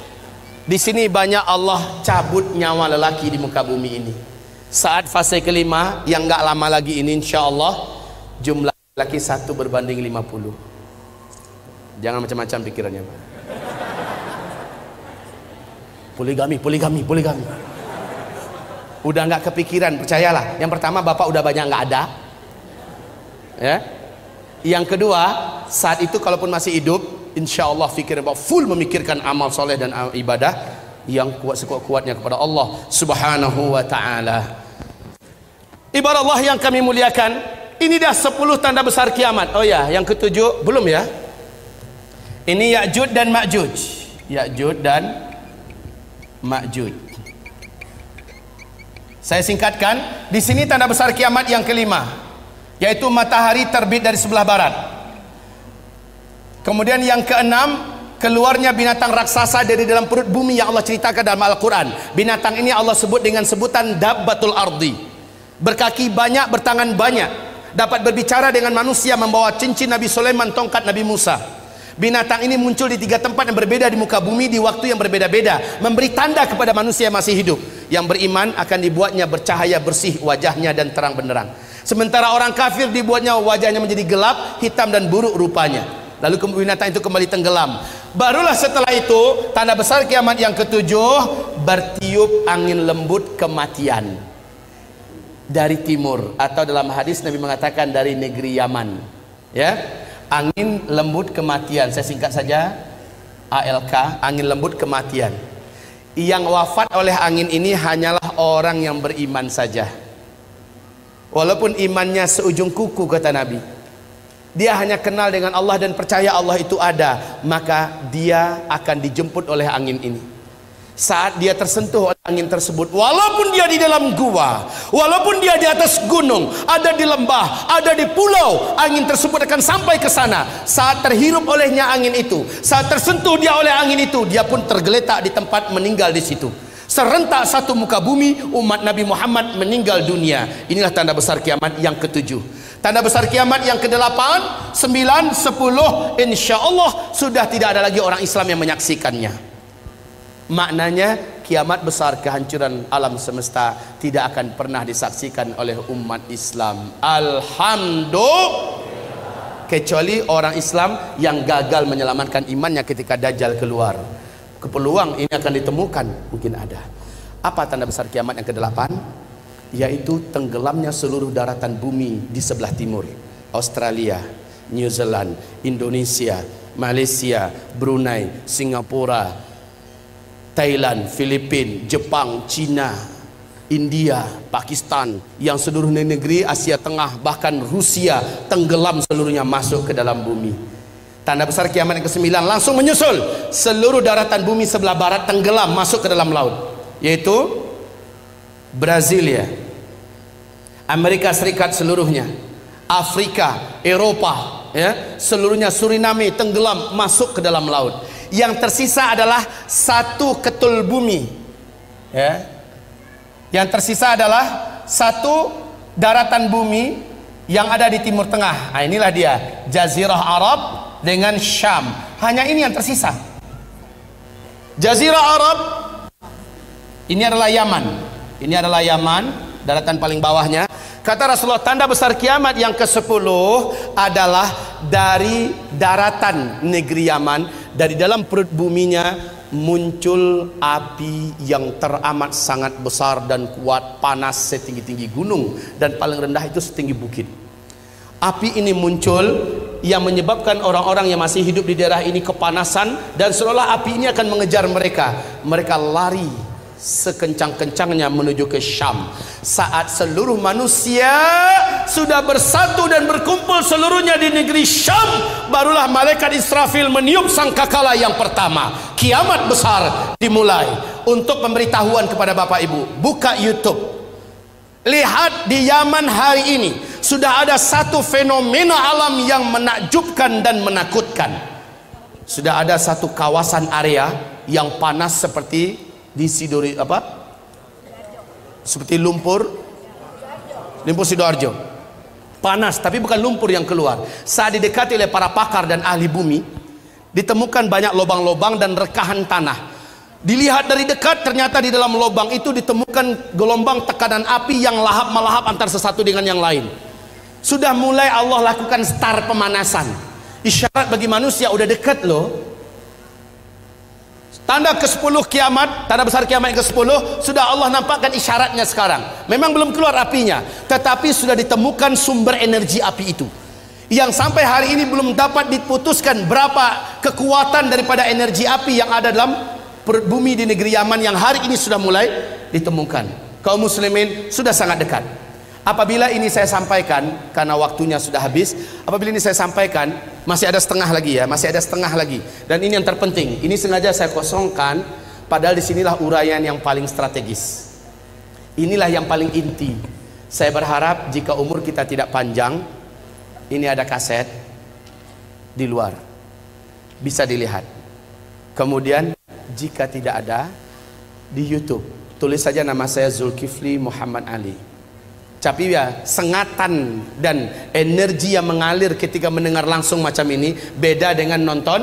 Di sini banyak Allah cabut nyawa lelaki di muka bumi ini. Saat fase kelima yang nggak lama lagi ini, insya Allah jumlah laki 1 berbanding 50. Jangan macam-macam pikirannya, Pak. Poligami. Udah nggak kepikiran, percayalah. Yang pertama, bapak udah banyak nggak ada, ya. Yang kedua, saat itu kalaupun masih hidup, insya Allah pikiran bapak full memikirkan amal soleh dan ibadah yang kuat sekuat-kuatnya kepada Allah Subhanahu wa Ta'ala. Ibarat Allah yang kami muliakan, ini dah 10 tanda besar kiamat. Oh ya, yang ke-7 belum ya? Ini Ya'juj dan Ma'juj. Ya'juj dan Ma'juj. Saya singkatkan, di sini tanda besar kiamat yang kelima, yaitu matahari terbit dari sebelah barat. Kemudian yang keenam, keluarnya binatang raksasa dari dalam perut bumi yang Allah ceritakan dalam Al-Quran. Binatang ini Allah sebut dengan sebutan Dabbatul Ardi. Berkaki banyak, bertangan banyak, dapat berbicara dengan manusia, membawa cincin Nabi Sulaiman, tongkat Nabi Musa. Binatang ini muncul di 3 tempat yang berbeda di muka bumi di waktu yang berbeda-beda, memberi tanda kepada manusia yang masih hidup. Yang beriman akan dibuatnya bercahaya bersih wajahnya dan terang benderang, sementara orang kafir dibuatnya wajahnya menjadi gelap, hitam dan buruk rupanya. Lalu binatang itu kembali tenggelam. Barulah setelah itu tanda besar kiamat yang ke-7, bertiup angin lembut kematian dari timur, atau dalam hadis Nabi mengatakan dari negeri Yaman, ya. Angin lembut kematian, saya singkat saja, ALK, angin lembut kematian. Yang wafat oleh angin ini hanyalah orang yang beriman saja, walaupun imannya seujung kuku kata Nabi. Dia hanya kenal dengan Allah dan percaya Allah itu ada, maka dia akan dijemput oleh angin ini. Saat dia tersentuh oleh angin tersebut, walaupun dia di dalam gua, walaupun dia di atas gunung, ada di lembah, ada di pulau, angin tersebut akan sampai ke sana. Saat terhirup olehnya angin itu, saat tersentuh dia oleh angin itu, dia pun tergeletak di tempat, meninggal di situ. Serentak satu muka bumi, umat Nabi Muhammad meninggal dunia. Inilah tanda besar kiamat yang ke-7. Tanda besar kiamat yang ke-8, 9, 10, insya Allah sudah tidak ada lagi orang Islam yang menyaksikannya. Maknanya kiamat besar, kehancuran alam semesta tidak akan pernah disaksikan oleh umat Islam, alhamdulillah, kecuali orang Islam yang gagal menyelamatkan imannya ketika Dajjal keluar. Peluang ini akan ditemukan, mungkin ada. Apa tanda besar kiamat yang ke-8? Yaitu tenggelamnya seluruh daratan bumi di sebelah timur, Australia, New Zealand, Indonesia, Malaysia, Brunei, Singapura, Thailand, Filipina, Jepang, Cina, India, Pakistan, yang seluruh negeri Asia Tengah, bahkan Rusia tenggelam seluruhnya masuk ke dalam bumi. Tanda besar kiamat yang ke-9 langsung menyusul. Seluruh daratan bumi sebelah barat tenggelam masuk ke dalam laut, yaitu Brasilia, Amerika Serikat seluruhnya, Afrika, Eropa, ya, seluruhnya, Suriname tenggelam masuk ke dalam laut. Yang tersisa adalah satu ketul bumi, ya. Yang tersisa adalah satu daratan bumi yang ada di Timur Tengah. Nah, inilah dia, Jazirah Arab dengan Syam. Hanya ini yang tersisa. Jazirah Arab ini adalah Yaman. Ini adalah Yaman, daratan paling bawahnya. Kata Rasulullah, tanda besar kiamat yang ke-10 adalah dari daratan negeri Yaman, dari dalam perut buminya muncul api yang teramat sangat besar dan kuat, panas setinggi-tinggi gunung, dan paling rendah itu setinggi bukit. Api ini muncul yang menyebabkan orang-orang yang masih hidup di daerah ini kepanasan, dan seolah api ini akan mengejar mereka. Mereka lari sekencang-kencangnya menuju ke Syam. Saat seluruh manusia sudah bersatu dan berkumpul seluruhnya di negeri Syam, barulah malaikat Israfil meniup sangkakala yang pertama. Kiamat besar dimulai. Untuk pemberitahuan kepada Bapak Ibu, buka YouTube, lihat di Yaman hari ini sudah ada satu fenomena alam yang menakjubkan dan menakutkan. Sudah ada satu kawasan area yang panas seperti di Sidori, seperti lumpur Sidoarjo. Panas, tapi bukan lumpur yang keluar. Saat didekati oleh para pakar dan ahli bumi, ditemukan banyak lubang-lubang dan rekahan tanah. Dilihat dari dekat, ternyata di dalam lubang itu ditemukan gelombang tekanan api yang lahap-melahap antar sesuatu dengan yang lain. Sudah mulai Allah lakukan start pemanasan. Isyarat bagi manusia udah dekat loh. Tanda ke-10 kiamat, tanda besar kiamat yang ke-10, sudah Allah nampakkan isyaratnya sekarang. Memang belum keluar apinya, tetapi sudah ditemukan sumber energi api itu, yang sampai hari ini belum dapat diputuskan berapa kekuatan daripada energi api yang ada dalam perut bumi di negeri Yaman, yang hari ini sudah mulai ditemukan. Kaum muslimin, sudah sangat dekat. Apabila ini saya sampaikan, karena waktunya sudah habis, apabila ini saya sampaikan, masih ada setengah lagi ya, masih ada setengah lagi. Dan ini yang terpenting, ini sengaja saya kosongkan, padahal disinilah uraian yang paling strategis. Inilah yang paling inti. Saya berharap jika umur kita tidak panjang, ini ada kaset di luar, bisa dilihat. Kemudian jika tidak ada, di YouTube, tulis saja nama saya Zulkifli Muhammad Ali. Tapi ya, sengatan dan energi yang mengalir ketika mendengar langsung macam ini beda dengan nonton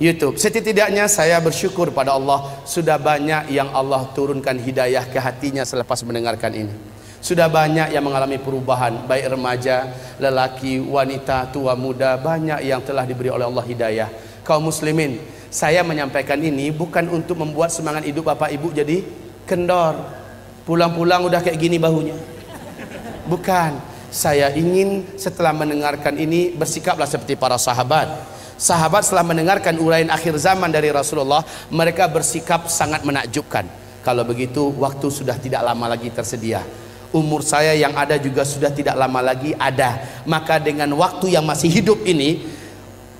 YouTube. Setidaknya saya bersyukur pada Allah, sudah banyak yang Allah turunkan hidayah ke hatinya selepas mendengarkan ini. Sudah banyak yang mengalami perubahan, baik remaja, lelaki, wanita, tua, muda, banyak yang telah diberi oleh Allah hidayah. Kaum muslimin, saya menyampaikan ini bukan untuk membuat semangat hidup Bapak Ibu jadi kendor, pulang-pulang udah kayak gini bahunya. Bukan, saya ingin setelah mendengarkan ini bersikaplah seperti para sahabat. Sahabat setelah mendengarkan uraian akhir zaman dari Rasulullah, mereka bersikap sangat menakjubkan. Kalau begitu, waktu sudah tidak lama lagi tersedia. Umur saya yang ada juga sudah tidak lama lagi ada. Maka dengan waktu yang masih hidup ini,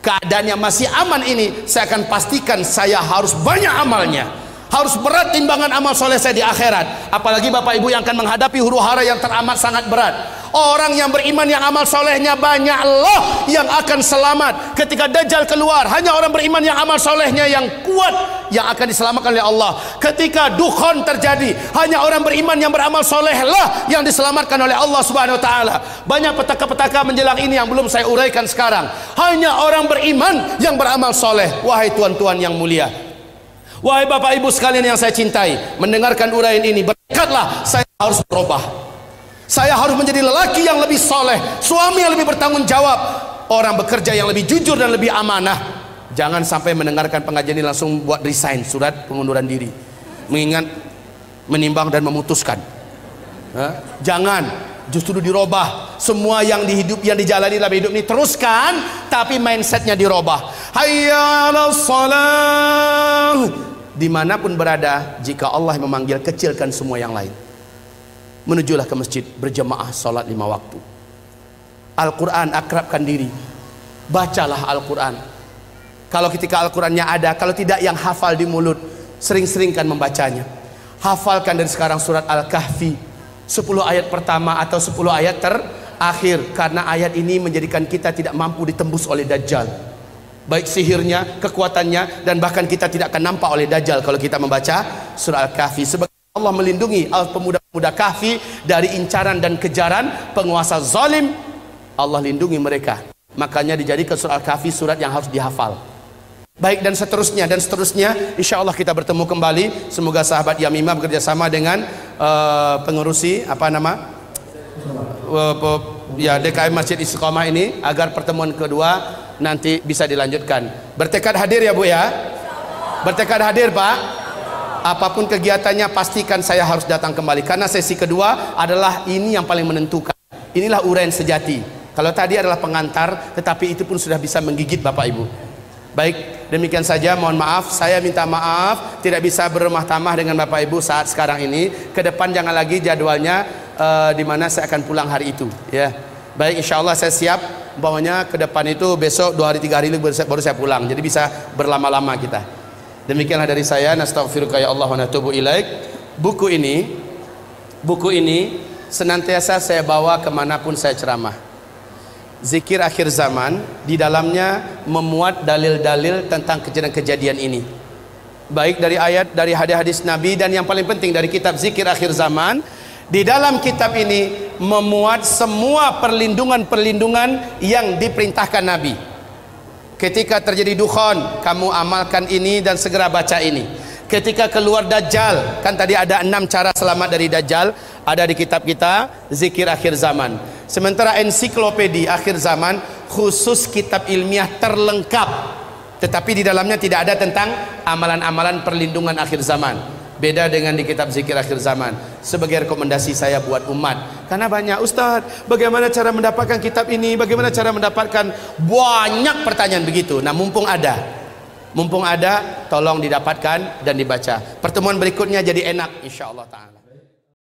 keadaan yang masih aman ini, saya akan pastikan saya harus banyak amalnya. Harus berat timbangan amal soleh saya di akhirat. Apalagi Bapak Ibu yang akan menghadapi huru hara yang teramat sangat berat. Orang yang beriman yang amal solehnya banyak, Allah yang akan selamat ketika Dajjal keluar. Hanya orang beriman yang amal solehnya yang kuat yang akan diselamatkan oleh Allah. Ketika dukhon terjadi, hanya orang beriman yang beramal soleh lah yang diselamatkan oleh Allah Subhanahu Wa Taala. Banyak petaka-petaka menjelang ini yang belum saya uraikan sekarang. Hanya orang beriman yang beramal soleh. Wahai tuan-tuan yang mulia, wahai Bapak Ibu sekalian yang saya cintai, mendengarkan uraian ini bertekadlah saya harus berubah. Saya harus menjadi lelaki yang lebih soleh, suami yang lebih bertanggung jawab, orang bekerja yang lebih jujur dan lebih amanah. Jangan sampai mendengarkan pengajian ini langsung buat resign, surat pengunduran diri, mengingat, menimbang dan memutuskan. Jangan, justru dirubah. Semua yang dijalani dalam hidup ini teruskan, tapi mindsetnya dirubah. Hayya 'alas shalah. Dimanapun berada, jika Allah memanggil, kecilkan semua yang lain. menujulah ke masjid berjamaah salat 5 waktu. Al-Quran, akrabkan diri, bacalah Al-Quran. Kalau ketika Al-Qurannya ada, kalau tidak yang hafal di mulut, sering-seringkan membacanya. Hafalkan dari sekarang surat Al-Kahfi 10 ayat pertama atau 10 ayat terakhir, karena ayat ini menjadikan kita tidak mampu ditembus oleh Dajjal, baik sihirnya, kekuatannya, dan bahkan kita tidak akan nampak oleh Dajjal kalau kita membaca surah Al-Kahfi. Sebab Allah melindungi pemuda-pemuda Kahfi dari incaran dan kejaran penguasa zalim. Allah lindungi mereka, makanya dijadikan surah Al-Kahfi surat yang harus dihafal. Baik, dan seterusnya dan seterusnya. Insya Allah kita bertemu kembali. Semoga sahabat Yamimah bekerjasama dengan pengurusi DKM Masjid Istiqomah ini agar pertemuan kedua nanti bisa dilanjutkan. Bertekad hadir ya Bu ya. Bertekad hadir Pak. Apapun kegiatannya pastikan saya harus datang kembali, karena sesi kedua adalah ini yang paling menentukan. Inilah uraian sejati. Kalau tadi adalah pengantar, tetapi itu pun sudah bisa menggigit Bapak Ibu. Baik, demikian saja. Mohon maaf, saya minta maaf tidak bisa berumah tamah dengan Bapak Ibu saat sekarang ini. Ke depan jangan lagi jadwalnya di mana saya akan pulang hari itu ya. Baik, insya Allah saya siap. Umpamanya ke depan itu besok 2 hari 3 hari baru saya pulang, jadi bisa berlama-lama kita. Demikianlah dari saya. Nastaghfiruka ya Allah wa natubu ilaik. Buku ini senantiasa saya bawa kemanapun saya ceramah. Zikir akhir zaman, di dalamnya memuat dalil-dalil tentang kejadian-kejadian ini, baik dari ayat, dari hadis-hadis Nabi, dan yang paling penting dari kitab Zikir Akhir Zaman. Di dalam kitab ini memuat semua perlindungan-perlindungan yang diperintahkan Nabi. Ketika terjadi dukhon, kamu amalkan ini dan segera baca ini. Ketika keluar Dajjal, kan tadi ada 6 cara selamat dari Dajjal, ada di kitab kita Zikir Akhir Zaman. Sementara ensiklopedi akhir zaman khusus kitab ilmiah terlengkap, tetapi di dalamnya tidak ada tentang amalan-amalan perlindungan akhir zaman. Beda dengan di kitab Zikir Akhir Zaman. Sebagai rekomendasi saya buat umat, karena banyak Ustadz, bagaimana cara mendapatkan kitab ini, bagaimana cara mendapatkan, banyak pertanyaan begitu. Nah, mumpung ada, tolong didapatkan dan dibaca. Pertemuan berikutnya jadi enak insyaallah ta'ala.